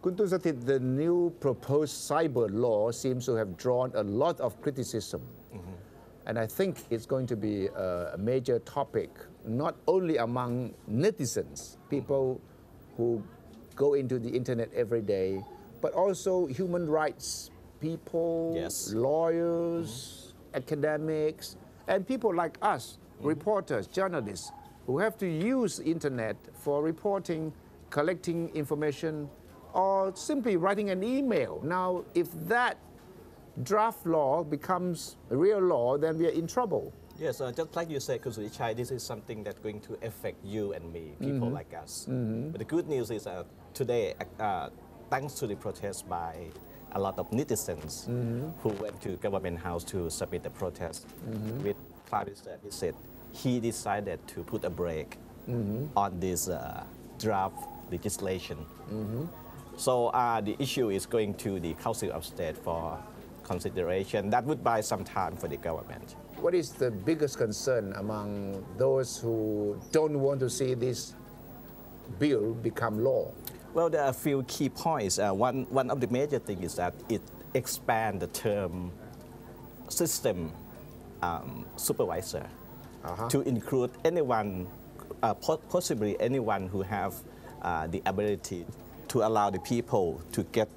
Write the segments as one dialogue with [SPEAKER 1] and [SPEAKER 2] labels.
[SPEAKER 1] Kuntun Satit, the new proposed cyber law seems to have drawn a lot of criticism. And I think it's going to be a major topic, not only among netizens, people who go into the internet every day, but also human rights people,
[SPEAKER 2] Yes.
[SPEAKER 1] lawyers, academics, and people like us, reporters, journalists, who have to use the internet for reporting, collecting information, or simply writing an email. Now, if that draft law becomes a real law, then we are in trouble.
[SPEAKER 2] Yes, just like you said, Kusuichai, this is something that's going to affect you and me, people like us. But the good news is today, thanks to the protest by a lot of netizens who went to government house to submit the protest, with Prime Minister, he said he decided to put a break on this draft legislation. So the issue is going to the Council of State for consideration. That would buy some time for the government.
[SPEAKER 1] What is the biggest concern among those who don't want to see this bill become law?
[SPEAKER 2] Well, there are a few key points. One of the major things is that it expands the term system supervisor to include anyone, possibly anyone who have the ability to allow the people to get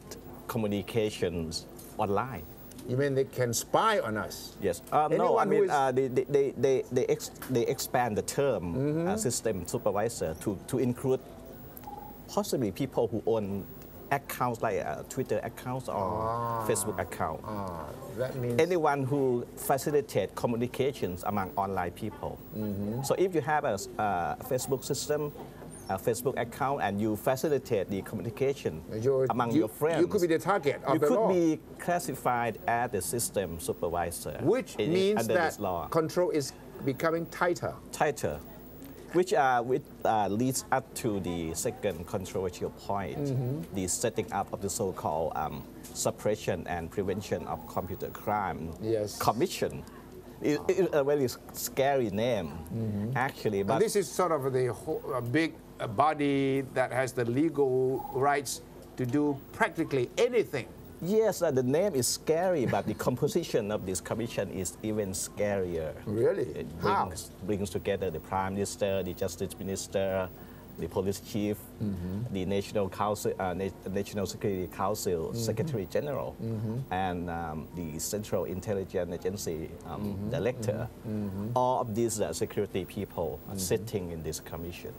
[SPEAKER 2] communications online.
[SPEAKER 1] You mean they can spy on us?
[SPEAKER 2] Yes. No, I mean they expand the term system supervisor to include possibly people who own accounts like Twitter accounts or Facebook account.
[SPEAKER 1] That means
[SPEAKER 2] anyone who facilitates communications among online people. So if you have a Facebook system, a Facebook account, and you facilitate the communication among your friends,
[SPEAKER 1] you could be the target of the law.
[SPEAKER 2] You could be classified as the system supervisor.
[SPEAKER 1] Which means
[SPEAKER 2] under
[SPEAKER 1] that
[SPEAKER 2] this law.
[SPEAKER 1] control is becoming tighter.
[SPEAKER 2] Tighter. Which leads up to the second controversial point, the setting up of the so-called suppression and prevention of computer crime commission. It's a very scary name, actually. But
[SPEAKER 1] and this is sort of the big body that has the legal rights to do practically anything.
[SPEAKER 2] Yes, the name is scary, but the composition of this commission is even scarier.
[SPEAKER 1] Really?
[SPEAKER 2] It
[SPEAKER 1] How?
[SPEAKER 2] brings together the Prime Minister, the Justice Minister, the Police Chief, the National Council, National Security Council Secretary General, and the Central Intelligence Agency Director. All of these security people are sitting in this commission.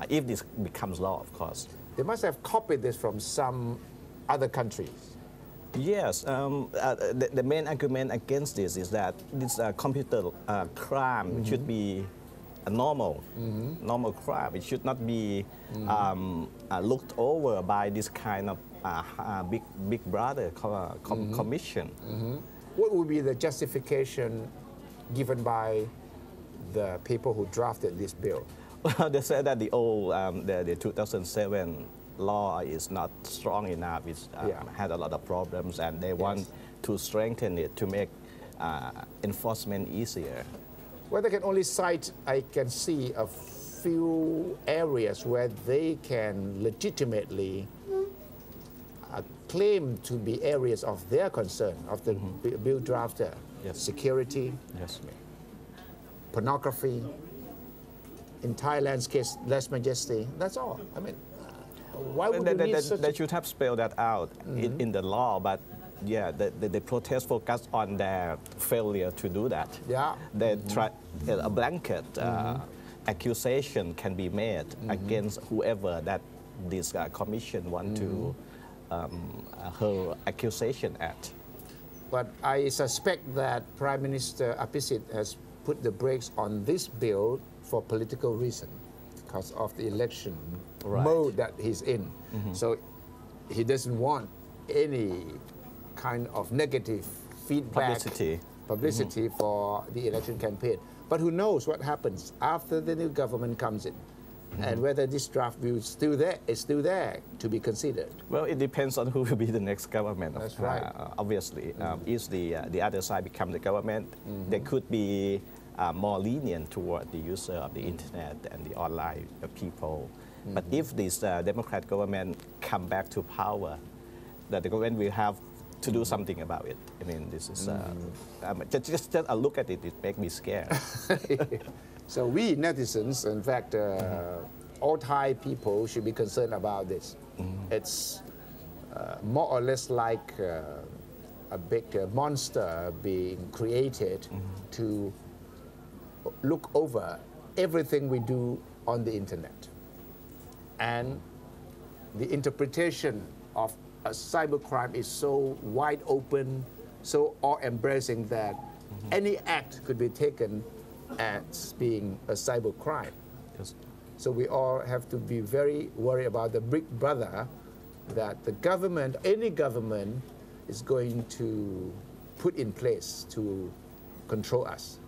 [SPEAKER 2] If this becomes law, of course.
[SPEAKER 1] They must have copied this from some other countries.
[SPEAKER 2] Yes, the main argument against this is that this computer crime should be a normal crime. It should not be looked over by this kind of big brother commission.
[SPEAKER 1] What would be the justification given by the people who drafted this bill?
[SPEAKER 2] Well, they said that the old, the 2007 law is not strong enough. It had a lot of problems, and they want to strengthen it to make enforcement easier.
[SPEAKER 1] Well, they can only cite, I can see, a few areas where they can legitimately claim to be areas of their concern, of the bill drafter. Security, pornography, in Thailand's case, lèse majesté. That's all. I mean, why would you need such
[SPEAKER 2] they should have spelled that out in the law, but yeah, the protest focused on their failure to do that. They try a blanket accusation can be made against whoever that this commission want to her accusation at.
[SPEAKER 1] But I suspect that Prime Minister Abhisit has put the brakes on this bill for political reason, because of the election mode that he's in. So he doesn't want any kind of negative feedback, publicity for the election campaign. But who knows what happens after the new government comes in, and whether this draft bill is still there to be considered.
[SPEAKER 2] Well, it depends on who will be the next government.
[SPEAKER 1] That's right.
[SPEAKER 2] Obviously, if the other side become the government, they could be more lenient toward the user of the internet and the online people. But if this Democrat government come back to power, that the government will have to do something about it. I mean, this is just a look at it. It makes me scared.
[SPEAKER 1] So we netizens, in fact, all Thai people should be concerned about this. It's more or less like a big monster being created to look over everything we do on the internet. And the interpretation of a cybercrime is so wide open, so all-embracing that any act could be taken as being a cybercrime.
[SPEAKER 2] Yes.
[SPEAKER 1] So we all have to be very worried about the big brother that the government, any government, is going to put in place to control us.